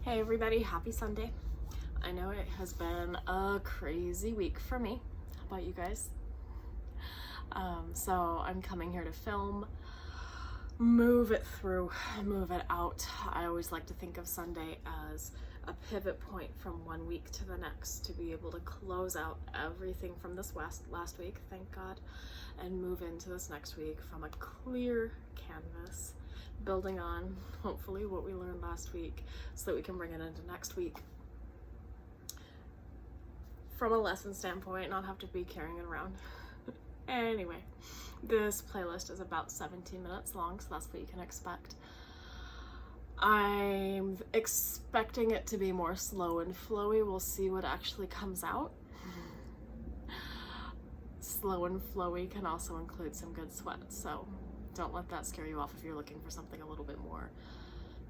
Hey everybody, happy Sunday. I know it has been a crazy week for me. How about you guys? So I'm coming here to film, move it through, move it out. I always like to think of Sunday as a pivot point from one week to the next to be able to close out everything from this last week, thank God, and move into this next week from a clear canvas, building on hopefully what we learned last week so that we can bring it into next week from a lesson standpoint, not have to be carrying it around. Anyway, this playlist is about 17 minutes long, so that's what you can expect. I'm expecting it to be more slow and flowy. We'll see what actually comes out. Slow and flowy can also include some good sweat, so don't let that scare you off if you're looking for something a little bit more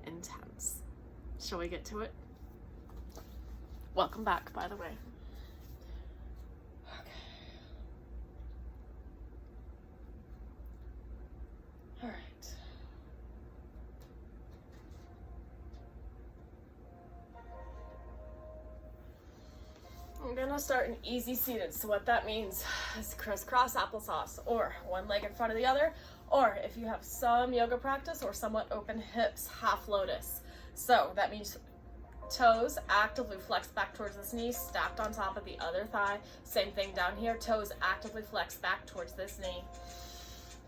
intense. Shall we get to it? Welcome back, by the way. Okay. All right. I'm gonna start an easy seated, so what that means is crisscross applesauce, or one leg in front of the other, or if you have some yoga practice or somewhat open hips, half lotus. So that means toes actively flex back towards this knee, stacked on top of the other thigh. Same thing down here, toes actively flex back towards this knee.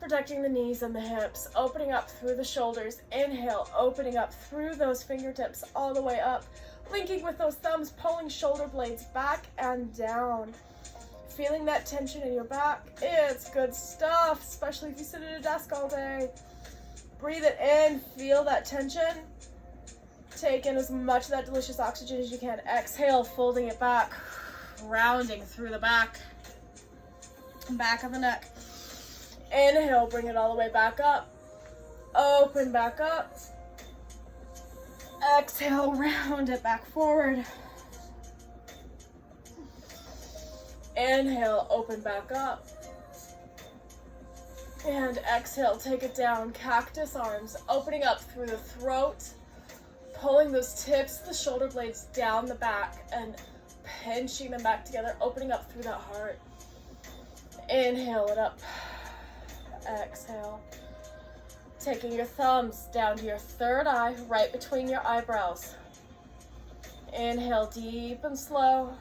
Protecting the knees and the hips, opening up through the shoulders. Inhale, opening up through those fingertips all the way up. Linking with those thumbs, pulling shoulder blades back and down. Feeling that tension in your back. It's good stuff, especially if you sit at a desk all day. Breathe it in, feel that tension. Take in as much of that delicious oxygen as you can. Exhale, folding it back, rounding through the back of the neck. Inhale, bring it all the way back up. Open back up. Exhale, round it back forward. Inhale, open back up. And exhale, take it down. Cactus arms, opening up through the throat. Pulling those tips of the shoulder blades down the back and pinching them back together, opening up through that heart. Inhale it up. Exhale. Taking your thumbs down to your third eye, right between your eyebrows. Inhale deep and slow.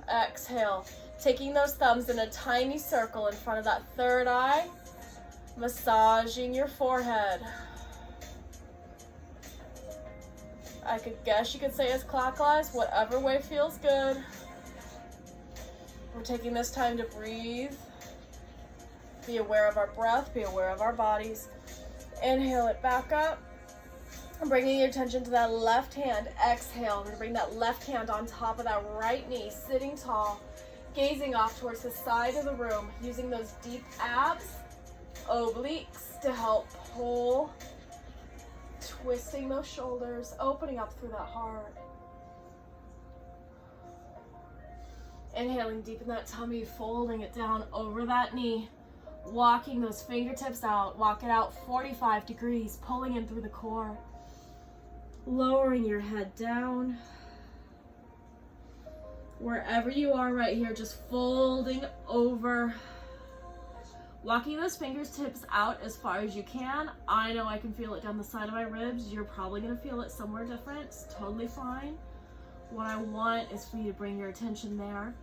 Exhale. Taking those thumbs in a tiny circle in front of that third eye, massaging your forehead. I could guess you could say it's clockwise, whatever way feels good. We're taking this time to breathe. Be aware of our breath, be aware of our bodies. Inhale it back up. Bringing your attention to that left hand. Exhale, we're gonna bring that left hand on top of that right knee, sitting tall, gazing off towards the side of the room, using those deep abs, obliques to help pull, twisting those shoulders, opening up through that heart. Inhaling deep in that tummy, folding it down over that knee, walking those fingertips out, walk it out 45 degrees, pulling in through the core, lowering your head down. Wherever you are right here, just folding over, walking those fingertips out as far as you can. I know I can feel it down the side of my ribs. You're probably gonna feel it somewhere different. It's totally fine. What I want is for you to bring your attention there.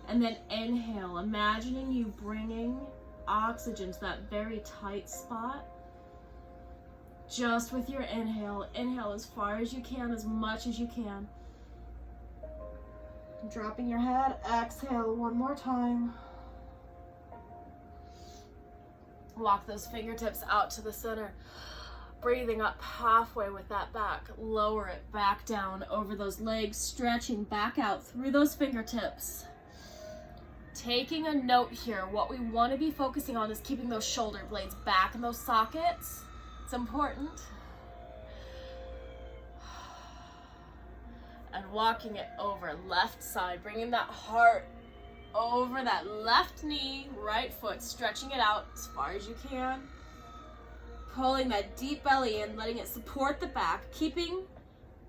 And then inhale, imagining you bringing oxygen to that very tight spot. Just with your inhale, inhale as far as you can, as much as you can. Dropping your head, exhale one more time. Walk those fingertips out to the center. Breathing up halfway with that back. Lower it back down over those legs, stretching back out through those fingertips. Taking a note here, what we want to be focusing on is keeping those shoulder blades back in those sockets. It's important. And walking it over left side, bringing that heart over that left knee, right foot, stretching it out as far as you can. Pulling that deep belly in, letting it support the back, keeping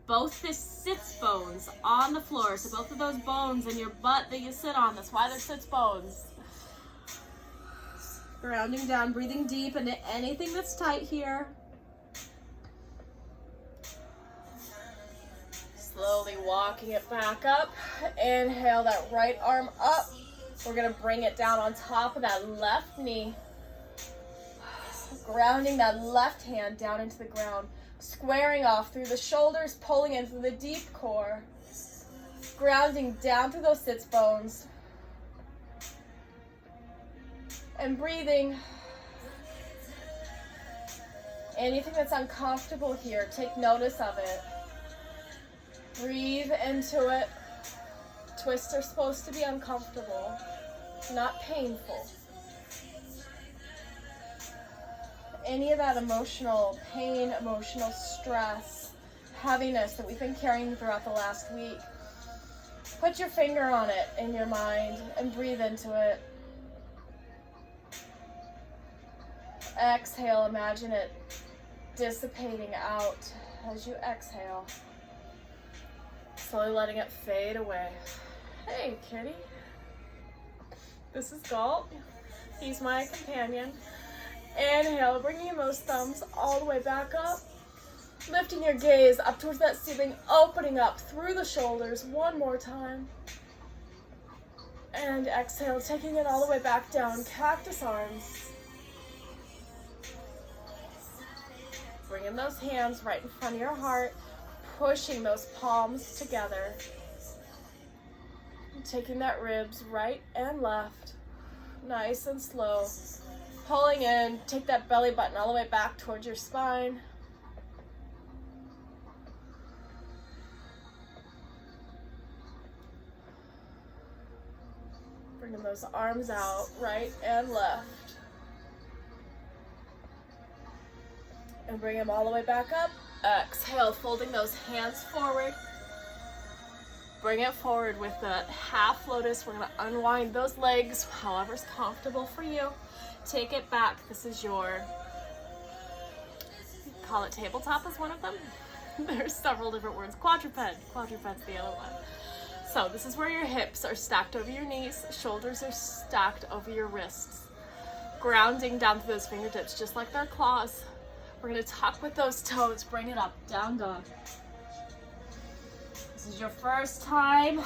both the sits bones on the floor. So both of those bones in your butt that you sit on, that's why they're sits bones. Grounding down, breathing deep into anything that's tight here. Slowly walking it back up. Inhale that right arm up. We're gonna bring it down on top of that left knee. Grounding that left hand down into the ground. Squaring off through the shoulders, pulling in through the deep core. Grounding down through those sits bones. And breathing. Anything that's uncomfortable here, take notice of it. Breathe into it. Twists are supposed to be uncomfortable, not painful. Any of that emotional pain, emotional stress, heaviness that we've been carrying throughout the last week, put your finger on it in your mind and breathe into it. Exhale, imagine it dissipating out as you exhale. Slowly letting it fade away. Hey, kitty. This is Galt. He's my companion. Inhale, bringing those thumbs all the way back up. Lifting your gaze up towards that ceiling, opening up through the shoulders one more time. And exhale, taking it all the way back down, cactus arms. Bringing those hands right in front of your heart, pushing those palms together. Taking that ribs right and left, nice and slow. Pulling in, take that belly button all the way back towards your spine. Bringing those arms out, right and left. And bring them all the way back up. Exhale, folding those hands forward. Bring it forward with the half lotus. We're gonna unwind those legs, however's comfortable for you. Take it back. This is your, call it tabletop is one of them. There's several different words. Quadruped. Quadruped's the other one. So this is where your hips are stacked over your knees. Shoulders are stacked over your wrists. Grounding down through those fingertips, just like their claws. We're gonna tuck with those toes. Bring it up, down dog. This is your first time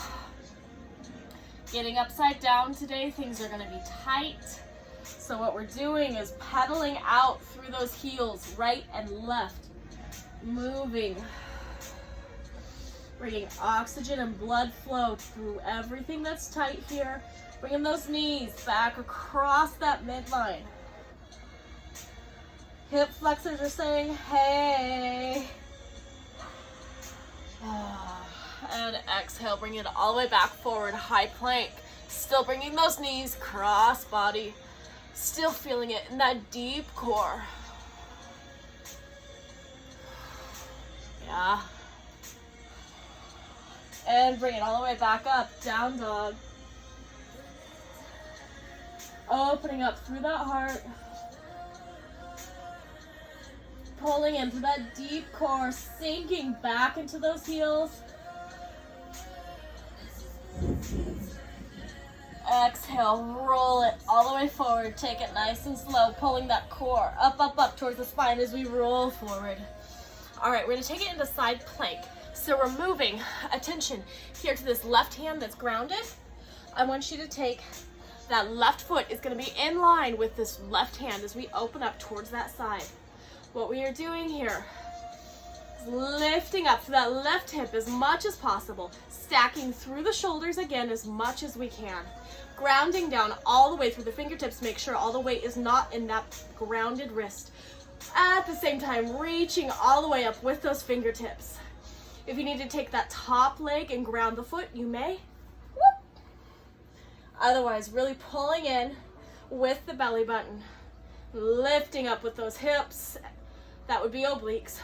getting upside down today. Things are gonna be tight. So what we're doing is pedaling out through those heels, right and left. Moving. Bringing oxygen and blood flow through everything that's tight here. Bringing those knees back across that midline. Hip flexors are saying, hey. And exhale, bring it all the way back forward, high plank. Still bringing those knees cross body. Still feeling it in that deep core. Yeah. And bring it all the way back up, down dog. Opening up through that heart. Pulling into that deep core, sinking back into those heels. Exhale, roll it all the way forward. Take it nice and slow, pulling that core up, up, up towards the spine as we roll forward. All right, we're gonna take it into side plank. So we're moving attention here to this left hand that's grounded. I want you to take that left foot is gonna be in line with this left hand as we open up towards that side. What we are doing here is lifting up to that left hip as much as possible, stacking through the shoulders again as much as we can. Grounding down all the way through the fingertips, make sure all the weight is not in that grounded wrist. At the same time, reaching all the way up with those fingertips. If you need to take that top leg and ground the foot, you may. Whoop. Otherwise, really pulling in with the belly button. Lifting up with those hips. That would be obliques.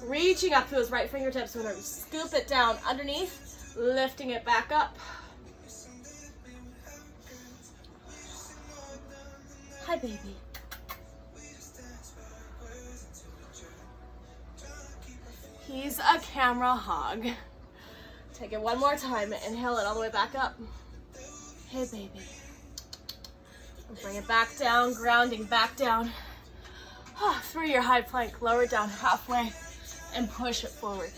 Reaching up to those right fingertips. We're going to scoop it down underneath. Lifting it back up. Hi, baby. He's a camera hog. Take it one more time. Inhale it all the way back up. Hey, baby. Bring it back down, grounding back down. Through your high plank, lower it down halfway and push it forward.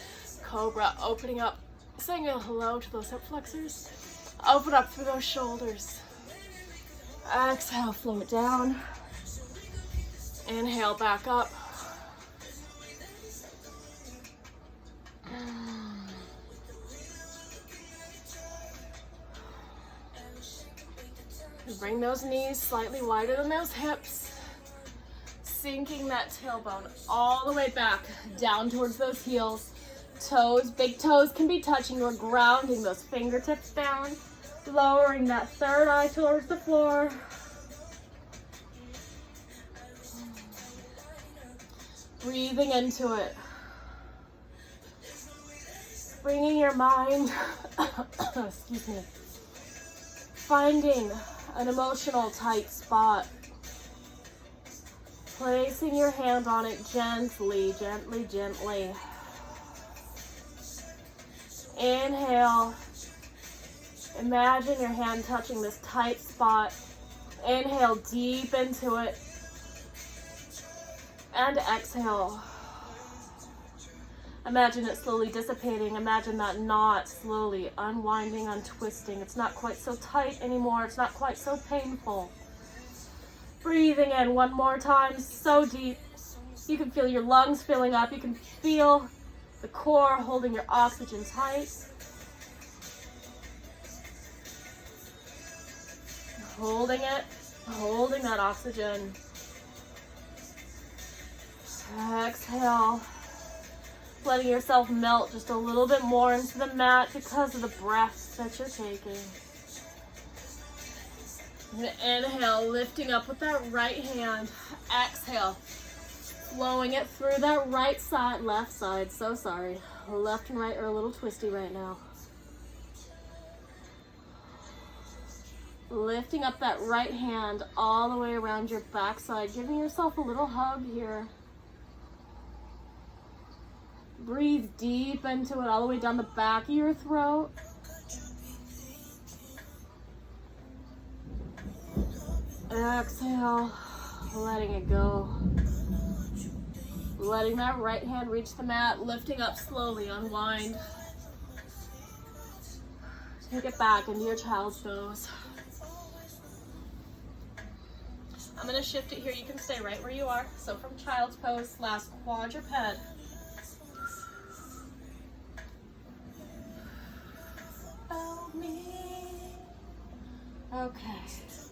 Cobra, opening up, saying a hello to those hip flexors. Open up through those shoulders. Exhale, float down. Inhale, back up. Bring those knees slightly wider than those hips. Sinking that tailbone all the way back down towards those heels. Toes, big toes can be touching. We're grounding those fingertips down. Lowering that third eye towards the floor. Breathing into it. Bringing your mind, excuse me, finding an emotional tight spot. Placing your hand on it gently, gently, gently. Inhale. Imagine your hand touching this tight spot. Inhale deep into it. And exhale. Imagine it slowly dissipating. Imagine that knot slowly unwinding, untwisting. It's not quite so tight anymore. It's not quite so painful. Breathing in one more time, so deep. You can feel your lungs filling up. You can feel the core holding your oxygen tight. Holding it, holding that oxygen. Exhale. Letting yourself melt just a little bit more into the mat because of the breath that you're taking. Inhale, lifting up with that right hand. Exhale, flowing it through that right side, left side, so sorry. Left and right are a little twisty right now. Lifting up that right hand all the way around your backside, giving yourself a little hug here. Breathe deep into it all the way down the back of your throat. Exhale, letting it go. Letting that right hand reach the mat, lifting up slowly, unwind. Take it back into your child's pose. I'm going to shift it here. You can stay right where you are. So from child's pose, last quadruped. Okay.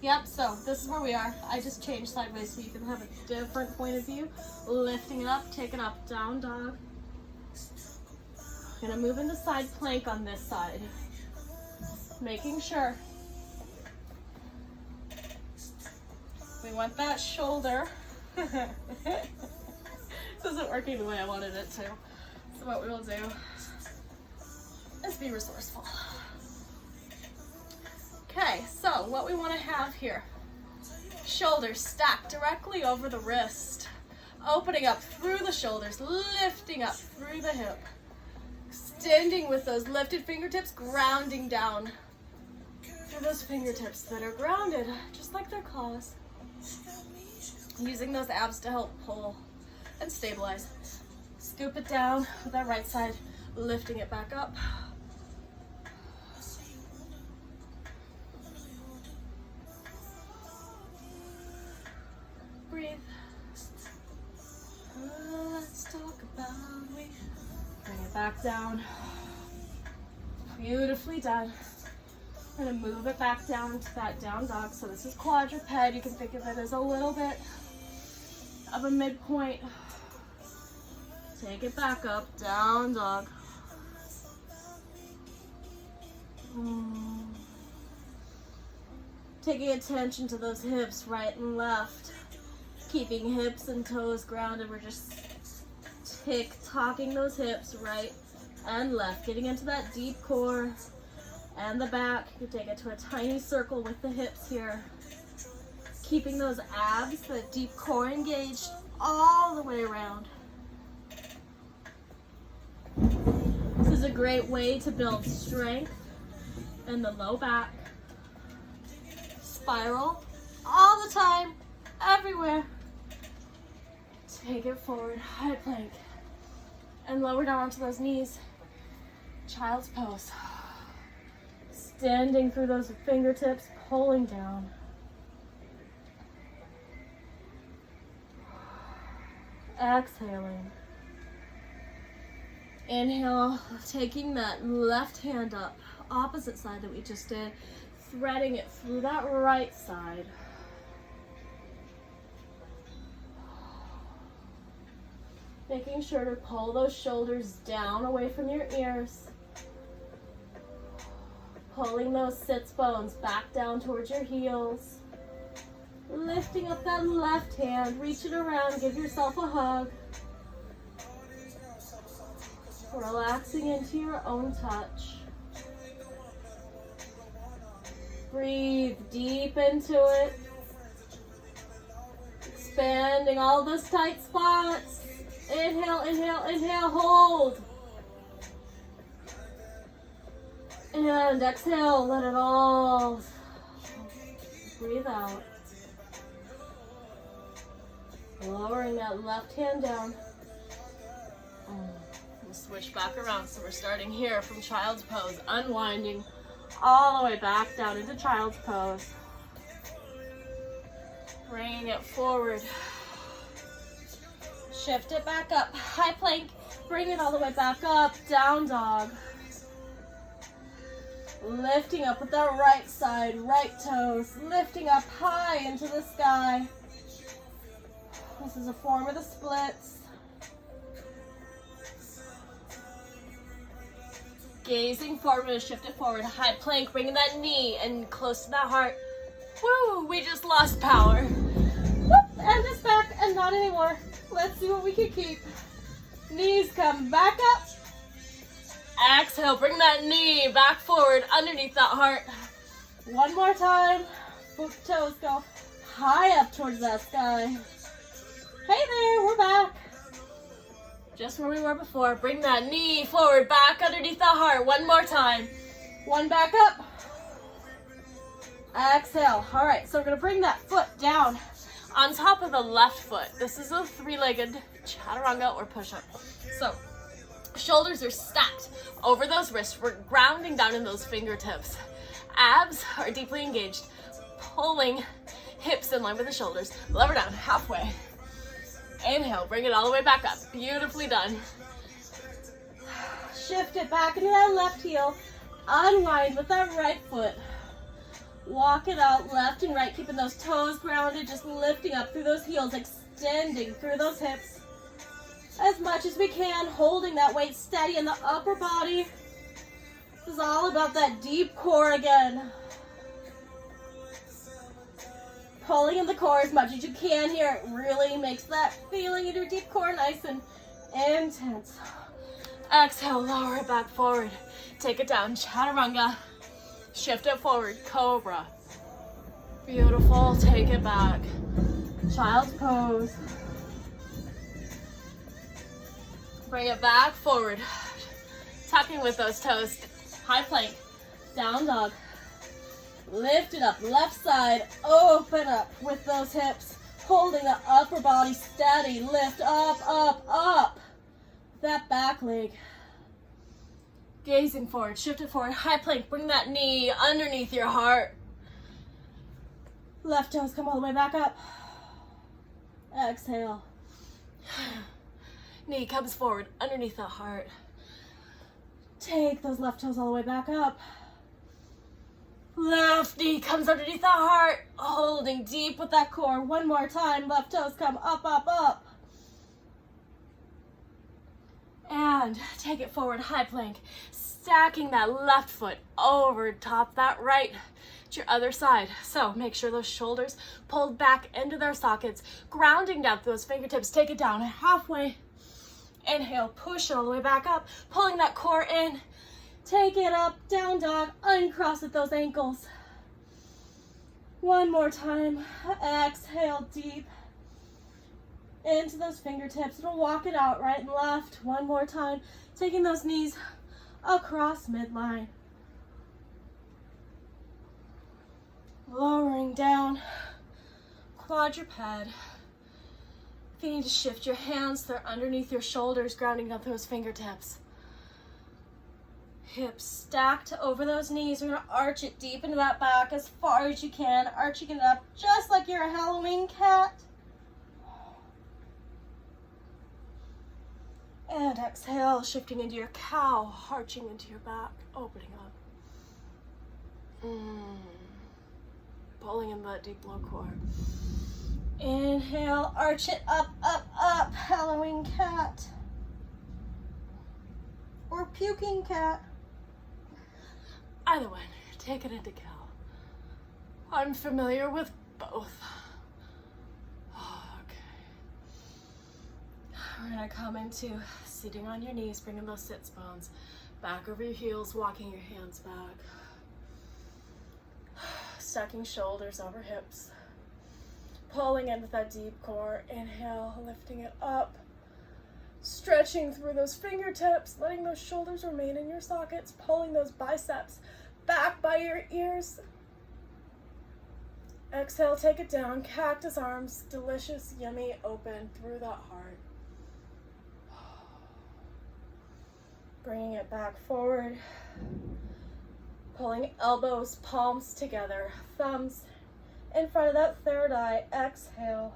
Yep, so this is where we are. I just changed sideways so you can have a different point of view. Lifting it up, taking up, down dog. Gonna move into side plank on this side. Making sure we want that shoulder. This isn't working the way I wanted it to. So what we will do is be resourceful. Okay, so what we want to have here, shoulders stacked directly over the wrist, opening up through the shoulders, lifting up through the hip, extending with those lifted fingertips, grounding down through those fingertips that are grounded, just like their claws. Using those abs to help pull and stabilize. Scoop it down with that right side, lifting it back up. Breathe. Let's talk about we. Bring it back down. Beautifully done. I'm gonna move it back down into that down dog. So this is quadruped. You can think of it as a little bit of a midpoint. Take it back up, down dog. Taking attention to those hips, right and left. Keeping hips and toes grounded. We're just tick-tocking those hips right and left. Getting into that deep core and the back. You take it to a tiny circle with the hips here. Keeping those abs, that deep core engaged all the way around. great way to build strength in the low back. Spiral all the time, everywhere. Take it forward, high plank, and lower down onto those knees. Child's pose. Standing through those fingertips, pulling down. Exhaling. Inhale, taking that left hand up, opposite side that we just did, threading it through that right side. Making sure to pull those shoulders down away from your ears. Pulling those sits bones back down towards your heels. Lifting up that left hand, reach it around, give yourself a hug. Relaxing into your own touch. Breathe deep into it. Expanding all those tight spots. Inhale, inhale, inhale, hold. And exhale, let it all breathe out. Lowering that left hand down. We'll switch back around. So we're starting here from child's pose, unwinding all the way back down into child's pose. Bringing it forward. Shift it back up, high plank. Bring it all the way back up, down dog. Lifting up with that right side, right toes. Lifting up high into the sky. This is a form of the splits. Gazing forward, we're gonna shift it forward. High plank, bringing that knee and close to that heart. Woo, we just lost power. Whoop, and it's back, and not anymore. Let's see what we can keep. Knees come back up. Exhale, bring that knee back forward underneath that heart. One more time. Foot toes go high up towards that sky. Hey there, we're back. Just where we were before. Bring that knee forward, back underneath the heart. One more time. One back up. Exhale. All right, so we're gonna bring that foot down on top of the left foot. This is a three-legged chaturanga or push-up. So shoulders are stacked over those wrists. We're grounding down in those fingertips. Abs are deeply engaged. Pulling hips in line with the shoulders. Lever down halfway. Inhale, bring it all the way back up. Beautifully done. Shift it back into that left heel. Unwind with that right foot. Walk it out left and right, keeping those toes grounded, just lifting up through those heels, extending through those hips as much as we can, holding that weight steady in the upper body. This is all about that deep core again. Pulling in the core as much as you can here. It really makes that feeling in your deep core nice and intense. Exhale, lower it back forward. Take it down, chaturanga. Shift it forward, cobra. Beautiful, take it back. Child's pose. Bring it back forward. Tucking with those toes. High plank, down dog. Lift it up, left side, open up with those hips. Holding the upper body steady, lift up, up, up. That back leg. Gazing forward, shift it forward, high plank, bring that knee underneath your heart. Left toes come all the way back up. Exhale. Knee comes forward, underneath the heart. Take those left toes all the way back up. Left knee comes underneath the heart, holding deep with that core. One more time, left toes come up, up, up. And take it forward, high plank. Stacking that left foot over top that right to your other side. So make sure those shoulders pulled back into their sockets, grounding down through those fingertips. Take it down halfway. Inhale, push it all the way back up, pulling that core in. Take it up, down dog, uncross at those ankles. One more time. Exhale deep into those fingertips. It'll walk it out right and left. One more time. Taking those knees across midline. Lowering down, quadruped. If you need to shift your hands, they're underneath your shoulders, grounding up those fingertips. Hips stacked over those knees. We're gonna arch it deep into that back as far as you can, arching it up just like you're a Halloween cat. And exhale, shifting into your cow, arching into your back, opening up. Pulling in that deep low core. Inhale, arch it up, up, up, Halloween cat. Or puking cat. Either one, take it into cow. I'm familiar with both. We're gonna come into sitting on your knees, bringing those sits bones back over your heels, walking your hands back. Stacking shoulders over hips. Pulling into that deep core. Inhale, lifting it up. Stretching through those fingertips, letting those shoulders remain in your sockets, pulling those biceps back by your ears. Exhale, take it down, cactus arms, delicious, yummy, open through that heart. Bringing it back forward, pulling elbows, palms together, thumbs in front of that third eye. Exhale,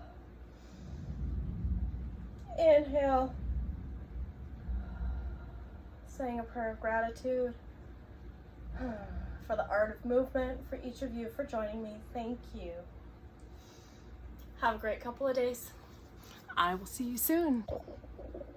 inhale, saying a prayer of gratitude for the art of movement, for each of you for joining me. Thank you. Have a great couple of days. I will see you soon.